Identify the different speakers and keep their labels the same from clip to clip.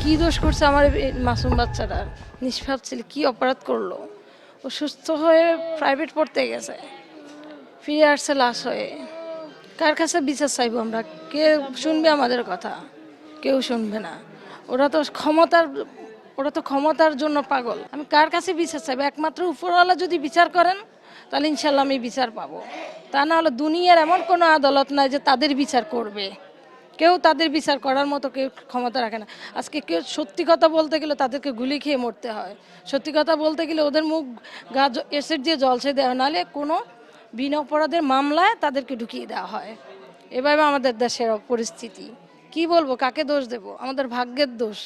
Speaker 1: কি দোষ করছে আমার এই মাসুম বাচ্চাটা? নিষ্পাপ ছেলে কি অপরাধ করলো? ও সুস্থ হয়ে প্রাইভেট পড়তে গেছে, ফিরে আসছে লাশ হয়ে। কার কাছে বিচার চাইবো আমরা? কে শুনবে আমাদের কথা? কেউ শুনবে না। ওরা তো ক্ষমতার ওরা তো ক্ষমতার জন্য পাগল। আমি কার কাছে বিচার চাইবো? একমাত্র উপরওয়ালা যদি বিচার করেন তাহলে ইনশাল্লাহ আমি বিচার পাবো। তা না হলে দুনিয়ার এমন কোনো আদালত নাই যে তাদের বিচার করবে। কেউ তাদের বিচার করার মতো কেউ ক্ষমতা রাখে না। আজকে কেউ সত্যি কথা বলতে গেলে তাদেরকে গুলি খেয়ে মরতে হয়। সত্যি কথা বলতে গেলে ওদের মুখ গা এসিড দিয়ে জলসে দেওয়া, নাহলে কোনো বিনা অপরাধের মামলায় তাদেরকে ঢুকিয়ে দেওয়া হয়। এভাবে আমাদের দেশের পরিস্থিতি। কি বলবো, কাকে দোষ দেব? আমাদের ভাগ্যের দোষ,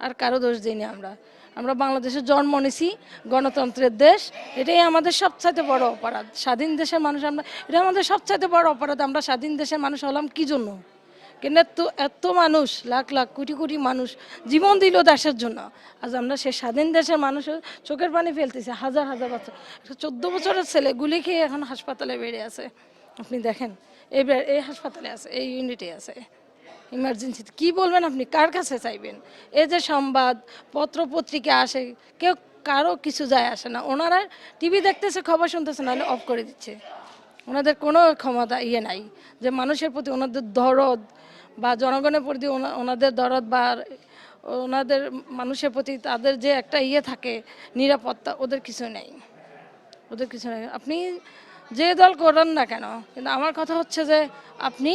Speaker 1: আর কারো দোষ দিইনি আমরা। আমরা বাংলাদেশে জন্ম নিছি, গণতন্ত্রের দেশ। এটাই আমাদের সবচাইতে বড় অপরাধ। স্বাধীন দেশের মানুষ আমরা, এটা আমাদের সবচাইতে বড় অপরাধ। আমরা স্বাধীন দেশের মানুষ হলাম কি জন্য? কিন্তু এত মানুষ, লাখ লাখ কোটি কোটি মানুষ জীবন দিল দেশের জন্য। আজ আমরা সে স্বাধীন দেশের মানুষের চোখের পানি ফেলতেছি। হাজার হাজার বাচ্চা, 14 বছরের ছেলে গুলি খেয়ে এখন হাসপাতালে বেড়ে আছে। আপনি দেখেন, এই হাসপাতালে আছে, এই ইউনিটে আছে, ইমার্জেন্সিতে। কি বলবেন আপনি? কার কাছে চাইবেন? এই যে সংবাদ পত্র পত্রিকা আসে, কেউ কারো কিছু যায় আসে না। ওনারা টিভি দেখতেছে, খবর শুনতেছে, নাহলে অফ করে দিচ্ছে। ওনাদের কোনো ক্ষমতা নাই যে মানুষের প্রতি ওনাদের দরদ বা জনগণের প্রতি ওনাদের দরদ বা ওনাদের মানুষের প্রতি তাদের যে একটা থাকে নিরাপত্তা, ওদের কিছু নেই। ওদের কিছু নেই। আপনি যে দল করেন না কেন, কিন্তু আমার কথা হচ্ছে যে আপনি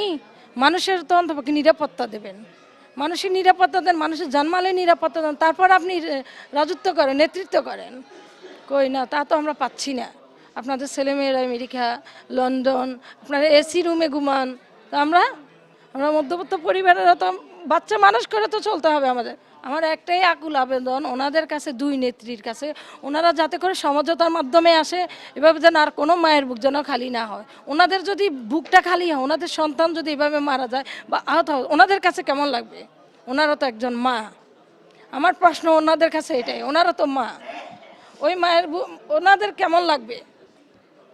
Speaker 1: মানুষের তো অন্তপক্ষে নিরাপত্তা দেবেন। মানুষের নিরাপত্তা দেন, মানুষের জানমালের নিরাপত্তা দেন, তারপর আপনি রাজত্ব করেন, নেতৃত্ব করেন। কই না, তা তো আমরা পাচ্ছি না। আপনাদের ছেলেমেয়েরা আমেরিকা, লন্ডন, আপনারা এসি রুমে ঘুমান। তো আমরা মধ্যবিত্ত পরিবারেরা তো বাচ্চা মানুষ করে তো চলতে হবে আমাদের। আমার একটাই আকুল আবেদন ওনাদের কাছে, দুই নেত্রীর কাছে, ওনারা যাতে করে সমঝোতার মাধ্যমে আসে, এভাবে যেন আর কোনো মায়ের বুক যেন খালি না হয়। ওনাদের যদি বুকটা খালি হয়, ওনাদের সন্তান যদি এভাবে মারা যায় বা আহত হয়, ওনাদের কাছে কেমন লাগবে? ওনারা তো একজন মা। আমার প্রশ্ন ওনাদের কাছে এটাই, ওনারা তো মা। ওই মায়ের ওনাদের কেমন লাগবে?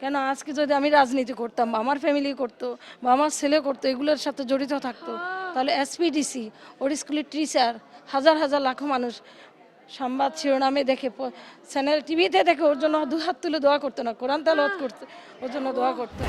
Speaker 1: কেন আজকে যদি আমি রাজনীতি করতাম বা আমার ফ্যামিলি করতো বা আমার ছেলে করতো, এগুলোর সাথে জড়িত থাকতো, তাহলে এসপিডিসি, ওর স্কুলের টিচার, হাজার হাজার লাখো মানুষ সংবাদ শিরোনামে দেখে, চ্যানেল টিভিতে দেখে ওর জন্য দুহাত তুলে দোয়া করতো না, কোরআন তেলাওয়াত করতে ওর জন্য দোয়া করতো।